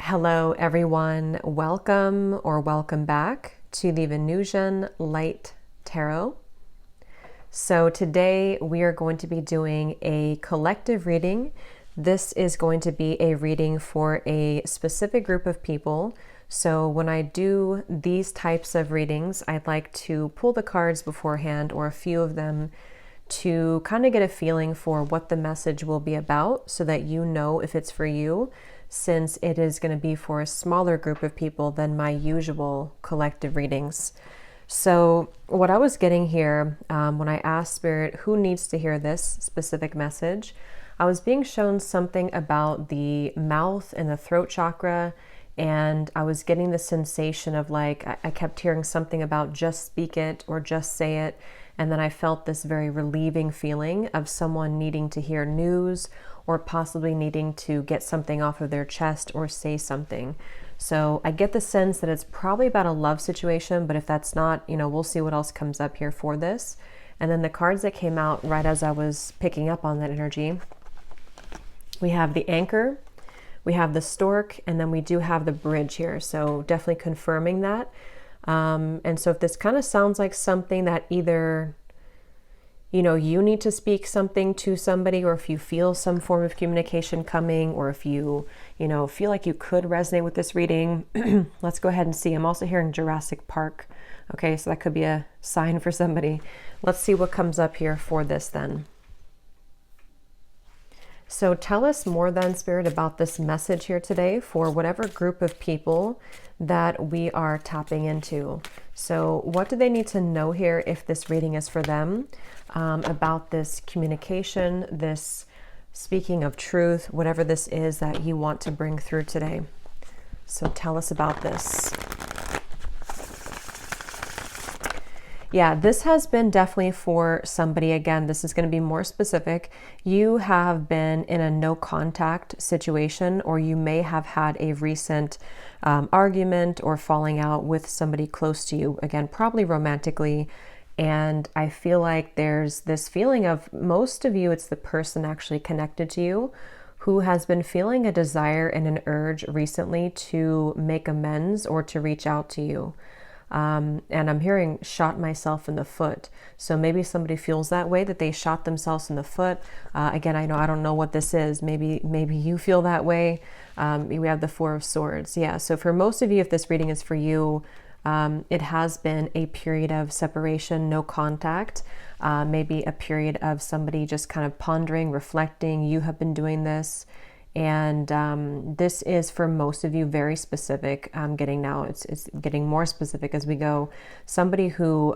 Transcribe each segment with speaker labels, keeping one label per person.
Speaker 1: Hello, everyone. Welcome or welcome back to the Venusian Light Tarot. So today we are going to be doing a collective reading. This is going to be a reading for a specific group of people. So when I do these types of readings, I'd like to pull the cards beforehand, or a few of them, to kind of get a feeling for what the message will be about so that you know if it's for you, since it is going to be for a smaller group of people than my usual collective readings. So what I was getting here when I asked Spirit who needs to hear this specific message, I was being shown something about the mouth and the throat chakra, and I was getting the sensation of like, I kept hearing something about just speak it or just say it. And then I felt this very relieving feeling of someone needing to hear news or possibly needing to get something off of their chest or say something. So I get the sense that it's probably about a love situation, but if that's not, we'll see what else comes up here for this. And then the cards that came out right as I was picking up on that energy, we have the Anchor, we have the Stork, and then we do have the Bridge here. So definitely confirming that. And so if this kind of sounds like something that either, you need to speak something to somebody, or if you feel some form of communication coming, or if you, feel like you could resonate with this reading, let's go ahead and see. I'm also hearing Jurassic Park. Okay, so that could be a sign for somebody. Let's see what comes up here for this then. So tell us more then, Spirit, about this message here today for whatever group of people that we are tapping into. So what do they need to know here if this reading is for them, about this communication, this speaking of truth, whatever this is that you want to bring through today. So tell us about this. Yeah, this has been definitely for somebody. Again, this is going to be more specific. You have been in a no contact situation, or you may have had a recent argument or falling out with somebody close to you. Again, probably romantically. And I feel like there's this feeling of, most of you, it's the person actually connected to you who has been feeling a desire and an urge recently to make amends or to reach out to you. And I'm hearing shot myself in the foot. So maybe somebody feels that way, that they shot themselves in the foot. Again, I don't know what this is. Maybe you feel that way. We have the Four of Swords. Yeah. So for most of you, if this reading is for you, it has been a period of separation, no contact, maybe a period of somebody just kind of pondering, reflecting. You have been doing this. And this is for most of you very specific. I'm getting now, it's getting more specific as we go. Somebody who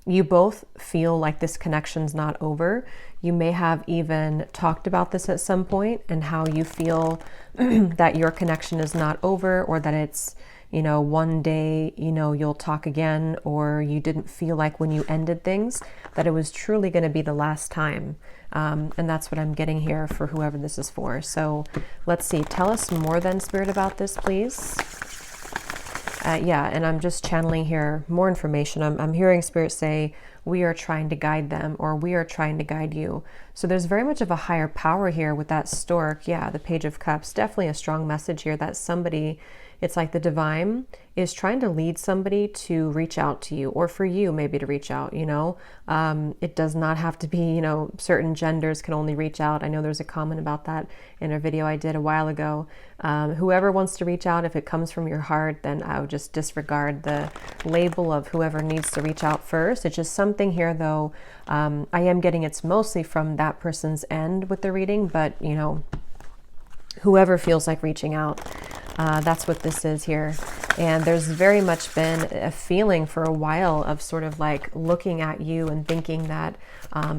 Speaker 1: you both feel like this connection's not over. You may have even talked about this at some point, and how you feel that your connection is not over, or that it's, one day, you'll talk again, or you didn't feel like when you ended things that it was truly going to be the last time. And that's what I'm getting here for whoever this is for. So let's see. Tell us more then, Spirit, about this, please. Yeah, and I'm just channeling here more information. I'm hearing Spirit say, we are trying to guide them, or we are trying to guide you. So there's very much of a higher power here with that Stork. Yeah, the Page of Cups, definitely a strong message here that somebody, it's like the divine is trying to lead somebody to reach out to you, or for you maybe to reach out, It does not have to be, certain genders can only reach out. I know there's a comment about that in a video I did a while ago. Whoever wants to reach out, if it comes from your heart, then I would just disregard the label of whoever needs to reach out first. It's just something here, though. I am getting it's mostly from that person's end with the reading, but, whoever feels like reaching out. That's what this is here. And there's very much been a feeling for a while of sort of like looking at you and thinking that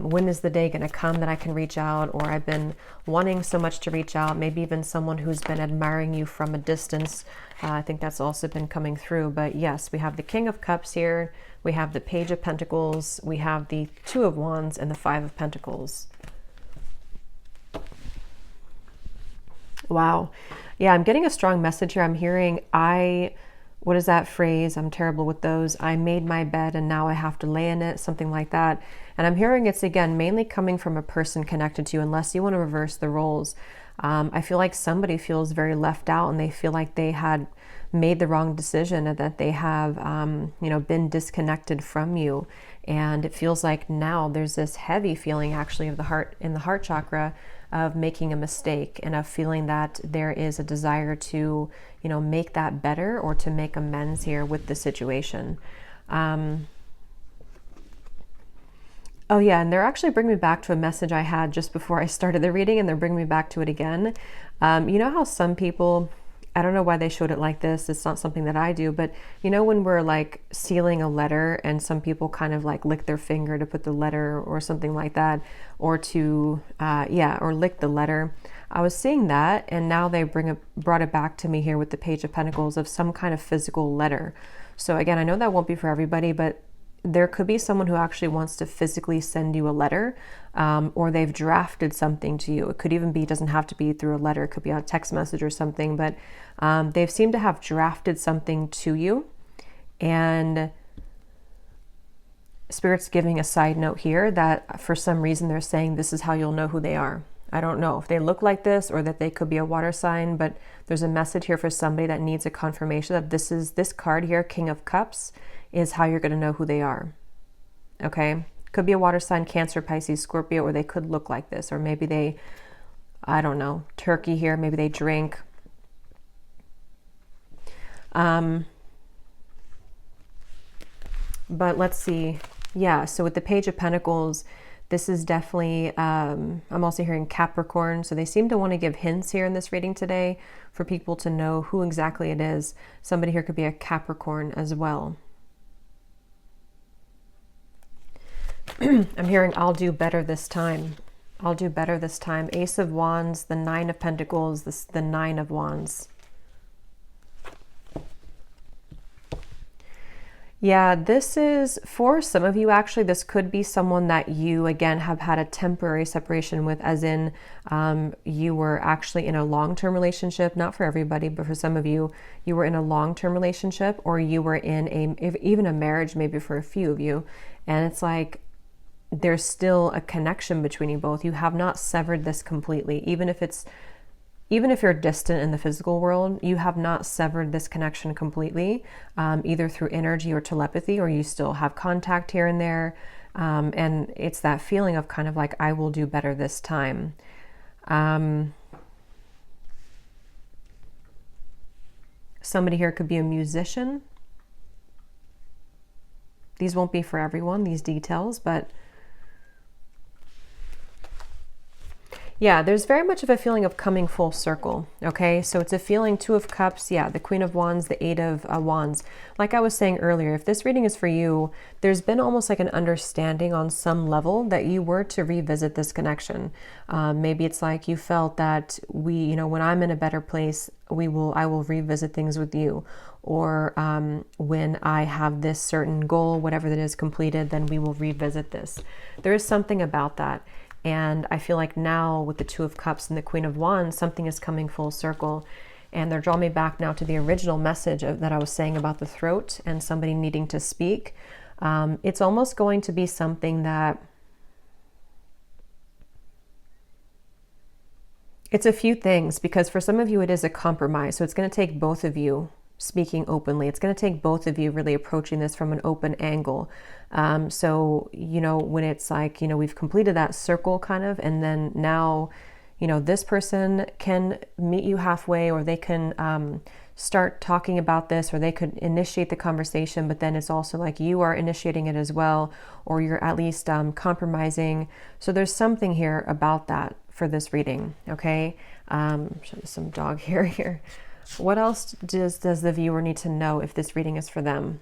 Speaker 1: when is the day going to come that I can reach out, or I've been wanting so much to reach out. Maybe even someone who's been admiring you from a distance. I think that's also been coming through. But yes, we have the King of Cups here. We have the Page of Pentacles. We have the Two of Wands and the Five of Pentacles. Wow. Yeah, I'm getting a strong message here. I'm hearing, what is that phrase? I'm terrible with those. I made my bed and now I have to lay in it, something like that. And I'm hearing it's, again, mainly coming from a person connected to you, unless you want to reverse the roles. I feel like somebody feels very left out, and they feel like they had made the wrong decision, and that they have, been disconnected from you. And it feels like now there's this heavy feeling, actually, of the heart, in the heart chakra, of making a mistake, and of feeling that there is a desire to, make that better, or to make amends here with the situation. Oh yeah, and they're actually bringing me back to a message I had just before I started the reading, and they're bringing me back to it again. You know how some people, I don't know why they showed it like this, it's not something that I do, but when we're like sealing a letter, and some people kind of like lick their finger to put the letter, or something like that, or to, or lick the letter. I was seeing that, and now they brought it back to me here with the Page of Pentacles, of some kind of physical letter. So again, I know that won't be for everybody, but there could be someone who actually wants to physically send you a letter, or they've drafted something to you. It could even be, doesn't have to be through a letter, it could be a text message or something, but they've seemed to have drafted something to you. And Spirit's giving a side note here that for some reason they're saying this is how you'll know who they are. I don't know if they look like this, or that they could be a water sign, but there's a message here for somebody that needs a confirmation that this card here, King of Cups, is how you're going to know who they are. Okay? Could be a water sign, Cancer, Pisces, Scorpio, or they could look like this, or maybe they, I don't know, Turkey here, maybe they drink. But let's see. Yeah, so with the Page of Pentacles, this is definitely, I'm also hearing Capricorn. So they seem to want to give hints here in this reading today for people to know who exactly it is. Somebody here could be a Capricorn as well. I'm hearing, I'll do better this time. I'll do better this time. Ace of Wands, the Nine of Pentacles, the Nine of Wands. Yeah, this is, for some of you, actually, this could be someone that you, again, have had a temporary separation with, as in you were actually in a long-term relationship. Not for everybody, but for some of you, you were in a long-term relationship, or you were in even a marriage, maybe for a few of you. And it's like, there's still a connection between you both. You have not severed this completely. Even if you're distant in the physical world, you have not severed this connection completely, either through energy or telepathy, or you still have contact here and there. And it's that feeling of kind of like, I will do better this time. Somebody here could be a musician. These won't be for everyone, these details, but yeah, there's very much of a feeling of coming full circle, okay? So it's a feeling, Two of Cups, yeah, the Queen of Wands, the Eight of Wands. Like I was saying earlier, if this reading is for you, there's been almost like an understanding on some level that you were to revisit this connection. Maybe it's like you felt that when I'm in a better place, I will revisit things with you. Or when I have this certain goal, whatever that is completed, then we will revisit this. There is something about that. And I feel like now with the Two of Cups and the Queen of Wands, something is coming full circle. And they're drawing me back now to the original message that I was saying about the throat and somebody needing to speak. It's almost going to be something that, it's a few things, because for some of you it is a compromise. So it's going to take both of you speaking openly. It's going to take both of you really approaching this from an open angle. So, when it's like, we've completed that circle kind of, and then now, this person can meet you halfway, or they can start talking about this, or they could initiate the conversation, but then it's also like you are initiating it as well, or you're at least compromising. So there's something here about that for this reading, okay? Some dog hair here. What else does the viewer need to know if this reading is for them?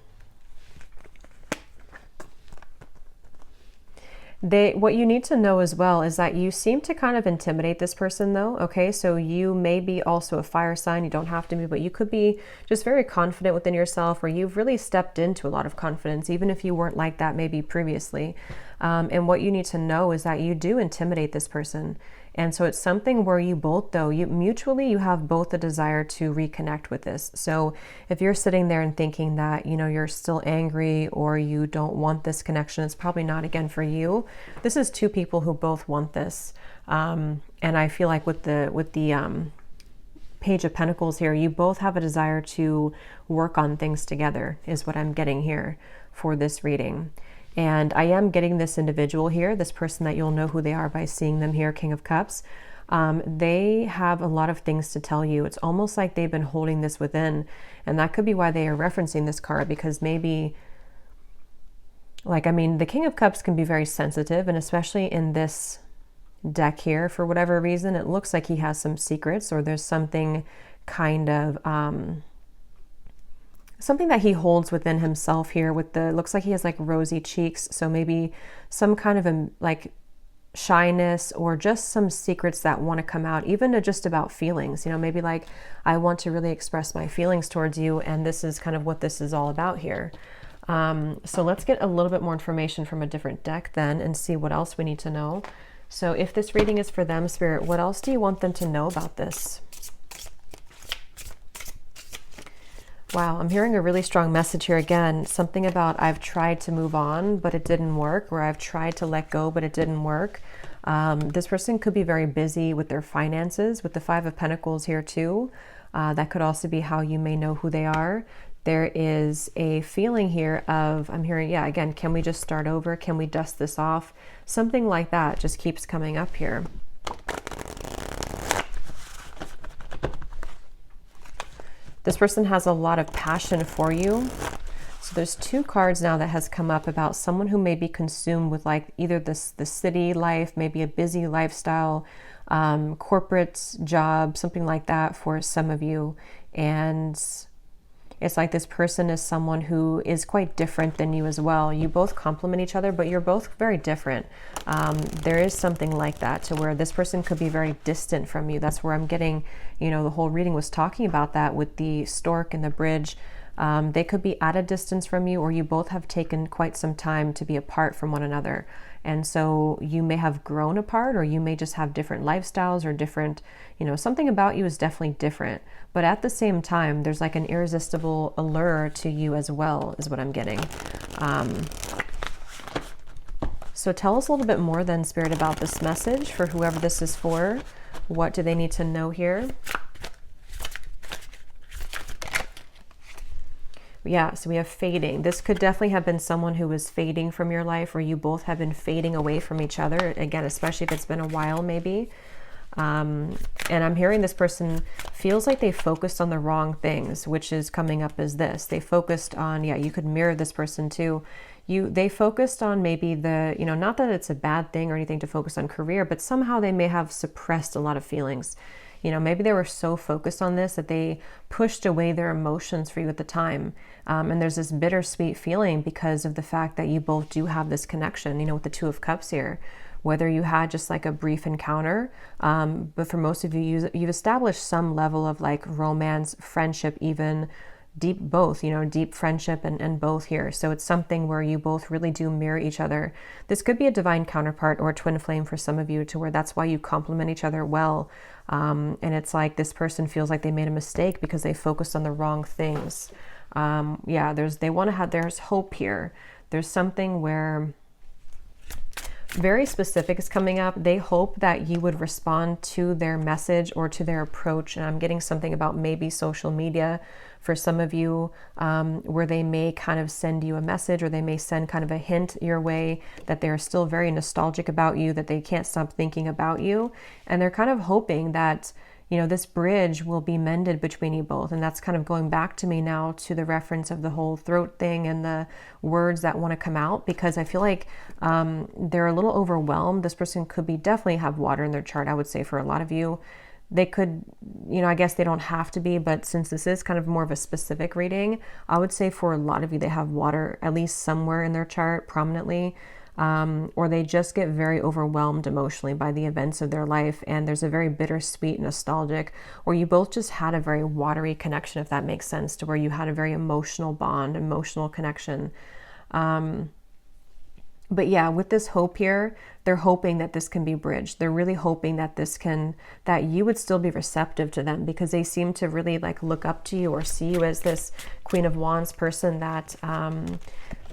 Speaker 1: What you need to know as well is that you seem to kind of intimidate this person though, okay? So you may be also a fire sign, you don't have to be, but you could be just very confident within yourself, or you've really stepped into a lot of confidence, even if you weren't like that maybe previously. And what you need to know is that you do intimidate this person. And so it's something where you both, though, you have both a desire to reconnect with this. So if you're sitting there and thinking that, you're still angry or you don't want this connection, it's probably not, again, for you. This is two people who both want this. And I feel like with the Page of Pentacles here, you both have a desire to work on things together, is what I'm getting here for this reading. And I am getting this individual here, this person that you'll know who they are by seeing them here, King of Cups. They have a lot of things to tell you. It's almost like they've been holding this within. And that could be why they are referencing this card, because maybe, the King of Cups can be very sensitive, and especially in this deck here, for whatever reason, it looks like he has some secrets, or there's something kind of something that he holds within himself here with looks like he has like rosy cheeks. So maybe some kind of shyness, or just some secrets that want to come out, even just about feelings, maybe like, I want to really express my feelings towards you. And this is kind of what this is all about here. So let's get a little bit more information from a different deck then and see what else we need to know. So if this reading is for them, Spirit, what else do you want them to know about this? Wow, I'm hearing a really strong message here again. Something about I've tried to move on, but it didn't work, or I've tried to let go, but it didn't work. This person could be very busy with their finances, with the Five of Pentacles here too. That could also be how you may know who they are. There is a feeling here of, I'm hearing, yeah, again, can we just start over? Can we dust this off? Something like that just keeps coming up here. This person has a lot of passion for you. So there's two cards now that has come up about someone who may be consumed with like either the city life, maybe a busy lifestyle, corporate job, something like that for some of you. And it's like this person is someone who is quite different than you as well. You both complement each other, but you're both very different. There is something like that, to where this person could be very distant from you. That's where I'm getting, the whole reading was talking about that with the stork and the bridge. They could be at a distance from you, or you both have taken quite some time to be apart from one another. And so you may have grown apart, or you may just have different lifestyles, or different, something about you is definitely different. But at the same time, there's like an irresistible allure to you as well, is what I'm getting. So tell us a little bit more then, Spirit, about this message for whoever this is for. What do they need to know here? Yeah, so we have fading. This could definitely have been someone who was fading from your life, or you both have been fading away from each other. Again, especially if it's been a while, maybe. And I'm hearing this person feels like they focused on the wrong things, which is coming up as this. They focused on, yeah, you could mirror this person too. They focused on maybe not that it's a bad thing or anything to focus on career, but somehow they may have suppressed a lot of feelings. Maybe they were so focused on this that they pushed away their emotions for you at the time. And there's this bittersweet feeling because of the fact that you both do have this connection, with the Two of Cups here. Whether you had just like a brief encounter, but for most of you, you've established some level of like romance, friendship, even deep both, deep friendship and both here. So it's something where you both really do mirror each other. This could be a divine counterpart or a twin flame for some of you, to where that's why you complement each other well. And it's like this person feels like they made a mistake because they focused on the wrong things. There's hope here. There's something where very specific is coming up. They hope that you would respond to their message or to their approach. And I'm getting something about maybe social media for some of you, where they may kind of send you a message, or they may send kind of a hint your way that they're still very nostalgic about you, that they can't stop thinking about you. And they're kind of hoping that, this bridge will be mended between you both. And that's kind of going back to me now to the reference of the whole throat thing and the words that want to come out, because I feel like they're a little overwhelmed. This person could definitely have water in their chart, I would say, for a lot of you. They could, I guess they don't have to be, but since this is kind of more of a specific reading, I would say for a lot of you, they have water at least somewhere in their chart prominently. Or they just get very overwhelmed emotionally by the events of their life, and there's a very bittersweet, nostalgic, or you both just had a very watery connection, if that makes sense, to where you had a very emotional bond, emotional connection. But yeah, with this hope here, they're hoping that this can be bridged. They're really hoping that that you would still be receptive to them, because they seem to really like look up to you or see you as this Queen of Wands person that,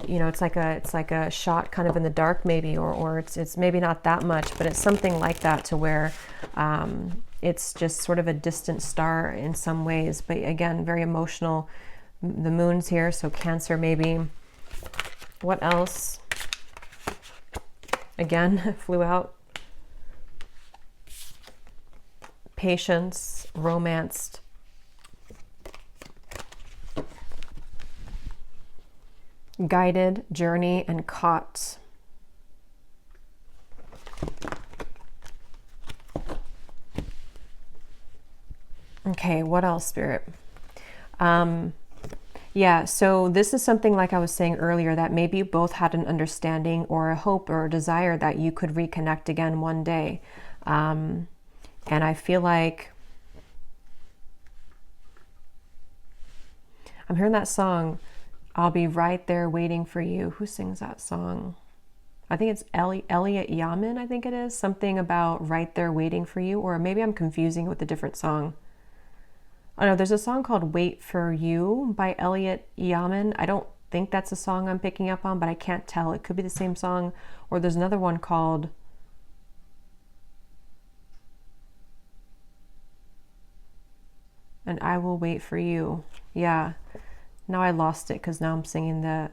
Speaker 1: it's like a shot kind of in the dark maybe, or it's maybe not that much, but it's something like that, to where it's just sort of a distant star in some ways. But again, very emotional. The moon's here, so Cancer maybe. What else? Again, flew out. Patience, romanced. Guided, journey, and caught. Okay, what else, Spirit? Yeah, so this is something like I was saying earlier, that maybe you both had an understanding or a hope or a desire that you could reconnect again one day. And I feel like I'm hearing that song, I'll Be Right There Waiting for You. Who sings that song? I think it's Elliot Yamin, I think it is. Something about right there waiting for you, or maybe I'm confusing it with a different song. Oh no, there's a song called Wait for You by Elliot Yamin. I don't think that's a song I'm picking up on, but I can't tell. It could be the same song. Or there's another one called And I Will Wait for You. Yeah. Now I lost it because now I'm singing the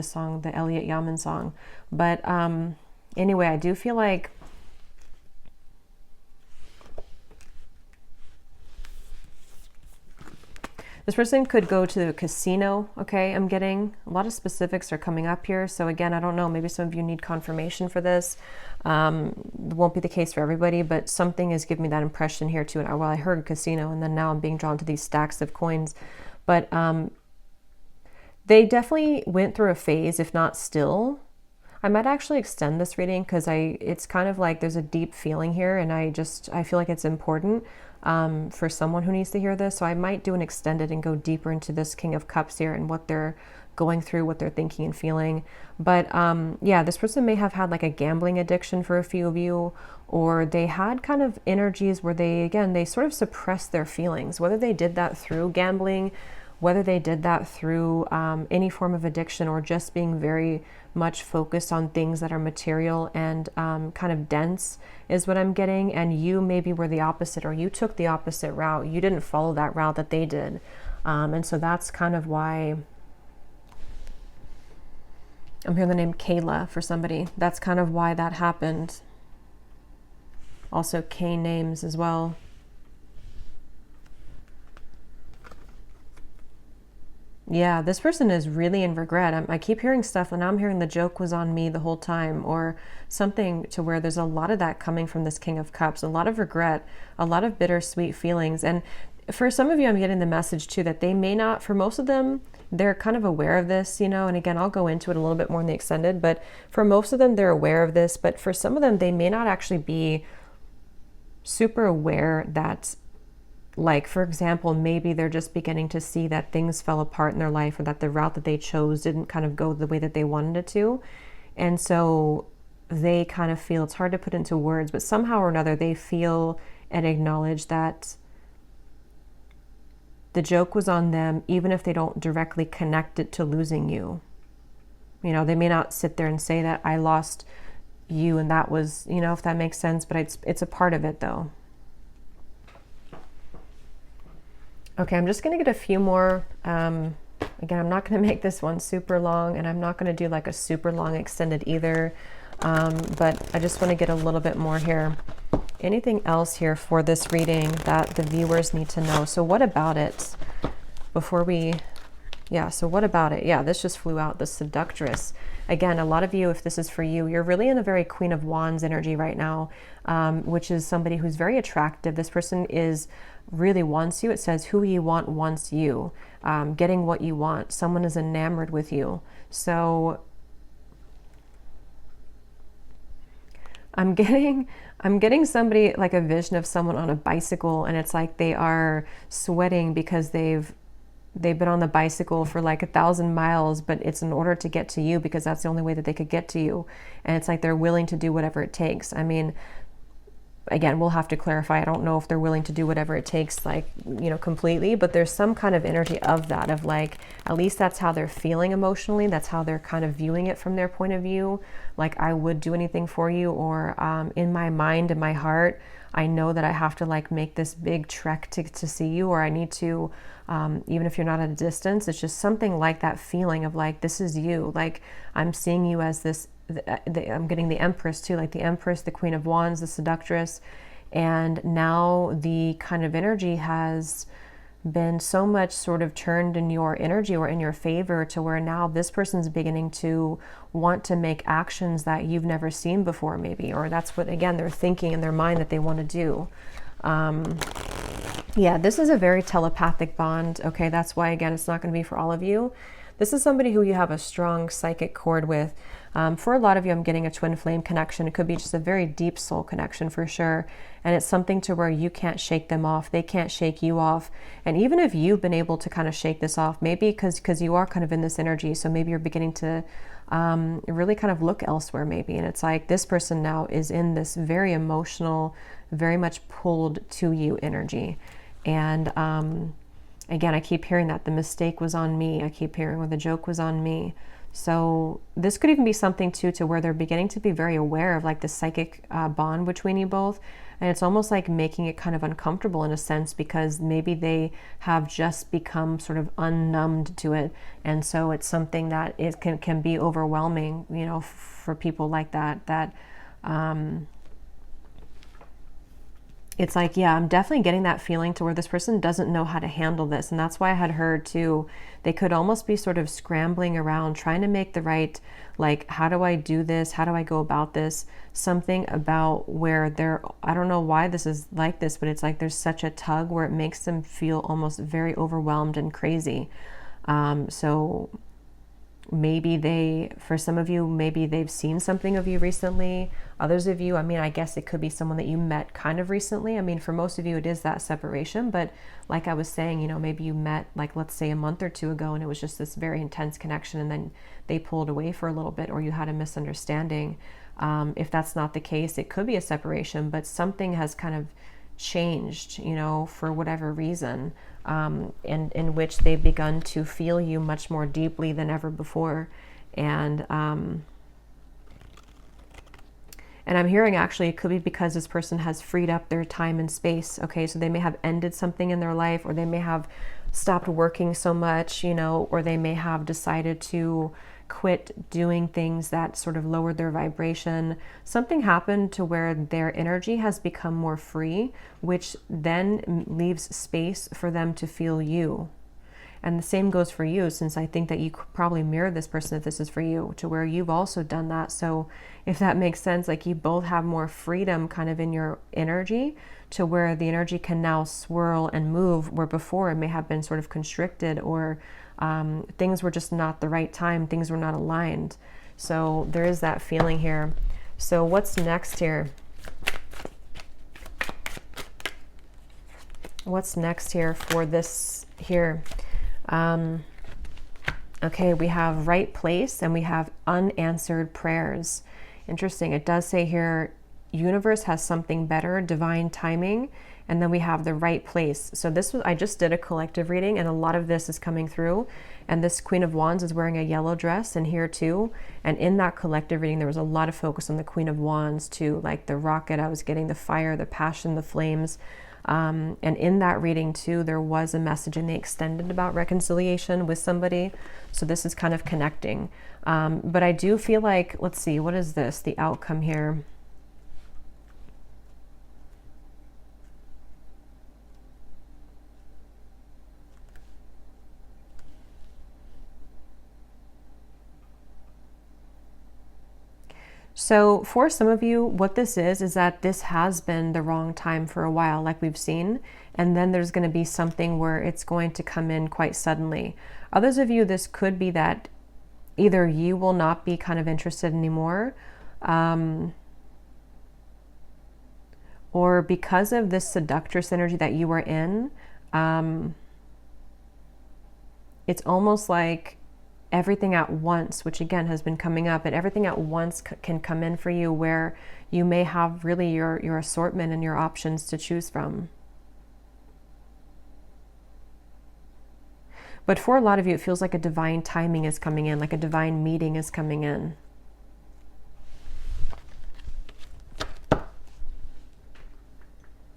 Speaker 1: song, the Elliot Yamin song. But anyway, I do feel like this person could go to the casino, okay? I'm getting a lot of specifics are coming up here. So again, I don't know, maybe some of you need confirmation for this. It won't be the case for everybody, but something is giving me that impression here too. And well, I heard casino, and then now I'm being drawn to these stacks of coins. But they definitely went through a phase, if not still. I might actually extend this reading because it's kind of like there's a deep feeling here, and I feel like it's important for someone who needs to hear this. So I might do an extended and go deeper into this King of Cups here and what they're going through, what they're thinking and feeling. But yeah, this person may have had like a gambling addiction for a few of you, or they had kind of energies where they sort of suppressed their feelings, whether they did that through gambling, whether they did that through any form of addiction, or just being very much focused on things that are material and kind of dense is what I'm getting. And you maybe were the opposite, or you took the opposite route. You didn't follow that route that they did. And so that's kind of why I'm hearing the name Kayla for somebody. That's kind of why that happened. Also K names as well. Yeah, this person is really in regret. I keep hearing stuff, and now I'm hearing the joke was on me the whole time, or something, to where there's a lot of that coming from this King of Cups, a lot of regret, a lot of bittersweet feelings. And for some of you, I'm getting the message too that they may not, for most of them, they're kind of aware of this, and again, I'll go into it a little bit more in the extended, but for most of them, they're aware of this. But for some of them, they may not actually be super aware that, like, for example, maybe they're just beginning to see that things fell apart in their life, or that the route that they chose didn't kind of go the way that they wanted it to. And so they kind of feel, it's hard to put into words, but somehow or another, they feel and acknowledge that the joke was on them, even if they don't directly connect it to losing you. They may not sit there and say that I lost you and that was, if that makes sense, but it's a part of it though. Okay, I'm just going to get a few more. Again, I'm not going to make this one super long, and I'm not going to do like a super long extended either. But I just want to get a little bit more here. Anything else here for this reading that the viewers need to know? So what about it before we... Yeah, so what about it? Yeah, this just flew out, the Seductress. Again, a lot of you, if this is for you, you're really in a very Queen of Wands energy right now, which is somebody who's very attractive. This person really wants you. It says who you want wants you, getting what you want. Someone is enamored with you. So I'm getting somebody, like a vision of someone on a bicycle, and it's like they are sweating because they've they've been on the bicycle for like 1,000 miles, but it's in order to get to you because that's the only way that they could get to you. And it's like they're willing to do whatever it takes. I mean, again, we'll have to clarify. I don't know if they're willing to do whatever it takes, like, you know, completely, but there's some kind of energy of that, of like, at least that's how they're feeling emotionally. That's how they're kind of viewing it from their point of view. Like, I would do anything for you, or in my mind, in my heart, I know that I have to like make this big trek to see you, or I need to, even if you're not at a distance, it's just something like that feeling of like, this is you. Like, I'm seeing you as this, I'm getting the Empress too, like the Empress, the Queen of Wands, the Seductress. And now the kind of energy has been so much sort of turned in your energy or in your favor, to where now this person's beginning to want to make actions that you've never seen before, maybe, or that's what, again, they're thinking in their mind that they want to do. Yeah, this is a very telepathic bond. Okay, that's why, again, it's not going to be for all of you. This is somebody who you have a strong psychic cord with. For a lot of you, I'm getting a twin flame connection. It could be just a very deep soul connection for sure. And it's something to where you can't shake them off. They can't shake you off. And even if you've been able to kind of shake this off, maybe because you are kind of in this energy, so maybe you're beginning to really kind of look elsewhere maybe. And it's like this person now is in this very emotional, very much pulled to you energy. And again, I keep hearing that the mistake was on me. I keep hearing where the joke was on me. So this could even be something too, to where they're beginning to be very aware of like the psychic bond between you both. And it's almost like making it kind of uncomfortable in a sense, because maybe they have just become sort of unnumbed to it. And so it's something that it can be overwhelming, you know, for people like that, it's like, yeah, I'm definitely getting that feeling to where this person doesn't know how to handle this. And that's why I had heard too, they could almost be sort of scrambling around trying to make the right, like, how do I do this? How do I go about this? Something about where they're, I don't know why this is like this, but it's like there's such a tug where it makes them feel almost very overwhelmed and crazy. So maybe they, for some of you, maybe they've seen something of you recently. Others of you, I mean, I guess it could be someone that you met kind of recently. I mean, for most of you, it is that separation. But like I was saying, you know, maybe you met, like, let's say a month or two ago, and it was just this very intense connection, and then they pulled away for a little bit, or you had a misunderstanding. If that's not the case, it could be a separation, but something has kind of changed, you know, for whatever reason, and in which they've begun to feel you much more deeply than ever before. And I'm hearing actually it could be because this person has freed up their time and space. Okay, so they may have ended something in their life, or they may have stopped working so much, you know, or they may have decided to quit doing things that sort of lowered their vibration. Something happened to where their energy has become more free, which then leaves space for them to feel you. And the same goes for you, since I think that you could probably mirror this person if this is for you, to where you've also done that. So if that makes sense, like you both have more freedom kind of in your energy, to where the energy can now swirl and move, where before it may have been sort of constricted, or things were just not the right time, things were not aligned. So there is that feeling here. So what's next here? What's next here for this here? Okay, we have right place and we have unanswered prayers. Interesting. It does say here, universe has something better, divine timing, and then we have the right place. So this was, I just did a collective reading, and a lot of this is coming through. And this Queen of Wands is wearing a yellow dress, and here too. And in that collective reading, there was a lot of focus on the Queen of Wands too, like the rocket. I was getting the fire, the passion, the flames. And in that reading too, there was a message in the extended about reconciliation with somebody. So this is kind of connecting. But I do feel like, let's see, what is this? The outcome here. So for some of you, what this is that this has been the wrong time for a while, like we've seen, and then there's going to be something where it's going to come in quite suddenly. Others of you, this could be that either you will not be kind of interested anymore, or because of this seductress energy that you are in, it's almost like everything at once, which again has been coming up, and everything at once can come in for you, where you may have really your assortment and your options to choose from. But for a lot of you, it feels like a divine timing is coming in, like a divine meeting is coming in.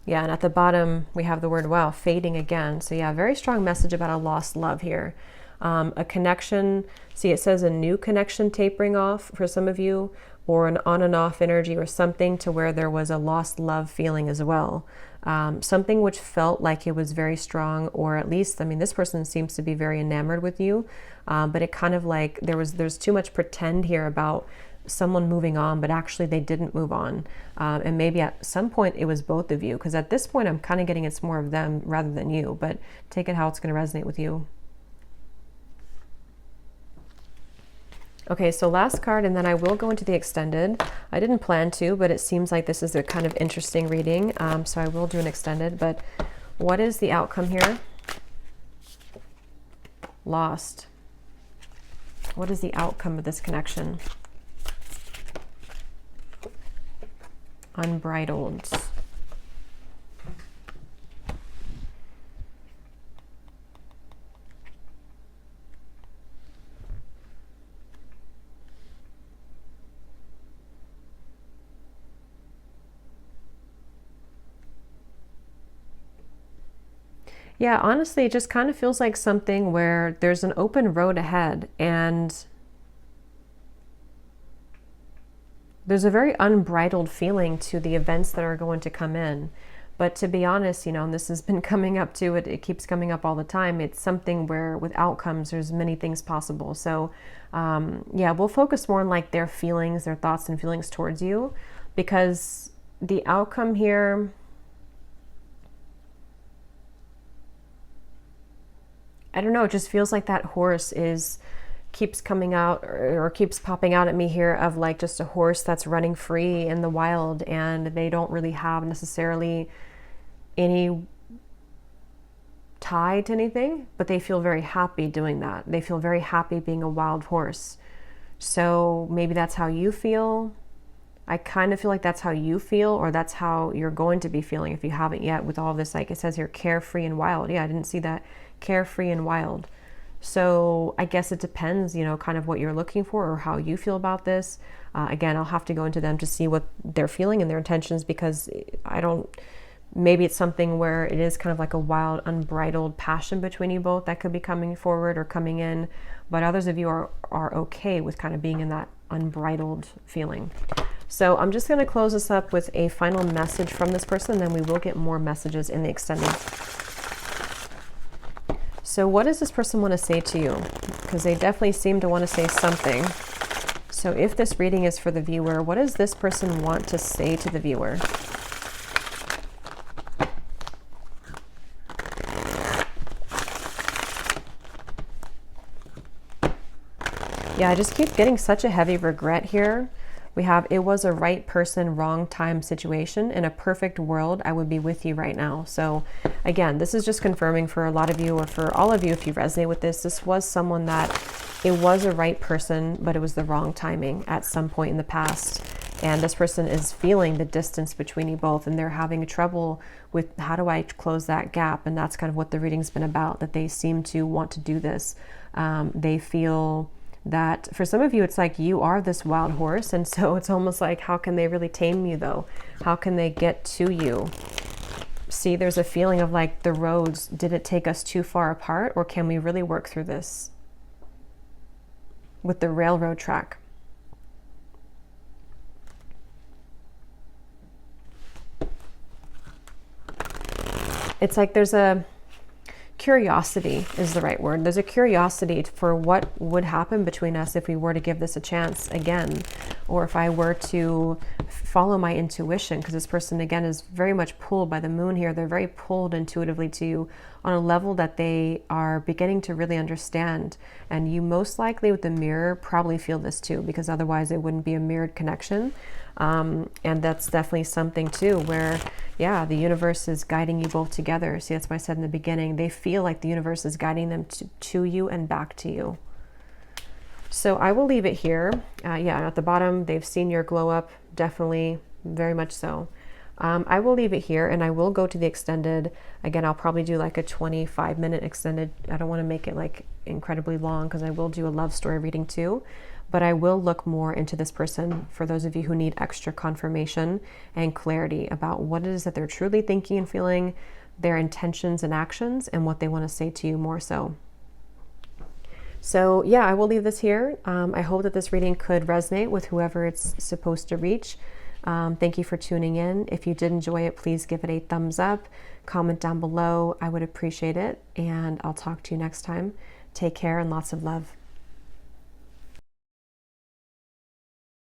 Speaker 1: Yeah, and at the bottom, we have the word, wow, fading again. So yeah, very strong message about a lost love here. A connection, see, it says a new connection tapering off for some of you, or an on and off energy, or something to where there was a lost love feeling as well. Something which felt like it was very strong, or at least, I mean, this person seems to be very enamored with you, but it kind of like there's too much pretend here about someone moving on, but actually they didn't move on. And maybe at some point it was both of you, because at this point I'm kind of getting it's more of them rather than you, but take it how it's going to resonate with you. Okay, so last card, and then I will go into the extended. I didn't plan to, but it seems like this is a kind of interesting reading, so I will do an extended. But what is the outcome here? Lost. What is the outcome of this connection? Unbridled. Yeah, honestly, it just kind of feels like something where there's an open road ahead, and there's a very unbridled feeling to the events that are going to come in. But to be honest, you know, and this has been coming up too, it keeps coming up all the time. It's something where with outcomes, there's many things possible. So yeah, we'll focus more on like their feelings, their thoughts and feelings towards you, because the outcome here, I don't know, it just feels like that horse keeps coming out or keeps popping out at me here, of like just a horse that's running free in the wild, and they don't really have necessarily any tie to anything, but they feel very happy doing that. They feel very happy being a wild horse. So maybe that's how you feel. I kind of feel like that's how you feel, or that's how you're going to be feeling if you haven't yet, with all this, like it says here, carefree and wild. Yeah, I didn't see that. Carefree and wild. So I guess it depends, you know, kind of what you're looking for or how you feel about this. Again, I'll have to go into them to see what they're feeling and their intentions, because maybe it's something where it is kind of like a wild, unbridled passion between you both that could be coming forward or coming in. But others of you are okay with kind of being in that unbridled feeling. So I'm just going to close this up with a final message from this person, and then we will get more messages in the extended. So what does this person want to say to you? Because they definitely seem to want to say something. So if this reading is for the viewer, what does this person want to say to the viewer? Yeah, I just keep getting such a heavy regret here. We have, it was a right person, wrong time situation. In a perfect world, I would be with you right now. So again, this is just confirming for a lot of you, or for all of you, if you resonate with this, this was someone that it was a right person, but it was the wrong timing at some point in the past. And this person is feeling the distance between you both, and they're having trouble with, how do I close that gap? And that's kind of what the reading's been about, that they seem to want to do this. They feel that for some of you, it's like you are this wild horse. And so it's almost like, how can they really tame you though? How can they get to you? See, there's a feeling of like the roads, did it take us too far apart, or can we really work through this with the railroad track? It's like there's a curiosity is the right word. There's a curiosity for what would happen between us if we were to give this a chance again, or if I were to follow my intuition, because this person again is very much pulled by the moon here. They're very pulled intuitively to you on a level that they are beginning to really understand. And you most likely with the mirror probably feel this too, because otherwise it wouldn't be a mirrored connection. And that's definitely something too, where, yeah, the universe is guiding you both together. See, that's why I said in the beginning, they feel like the universe is guiding them to you and back to you. So I will leave it here. Yeah, at the bottom, they've seen your glow up, definitely, very much so. I will leave it here, and I will go to the extended. Again, I'll probably do like a 25-minute extended. I don't want to make it like incredibly long, because I will do a love story reading too. But I will look more into this person for those of you who need extra confirmation and clarity about what it is that they're truly thinking and feeling, their intentions and actions, and what they want to say to you more so. So yeah, I will leave this here. I hope that this reading could resonate with whoever it's supposed to reach. Thank you for tuning in. If you did enjoy it, please give it a thumbs up, comment down below. I would appreciate it. And I'll talk to you next time. Take care and lots of love.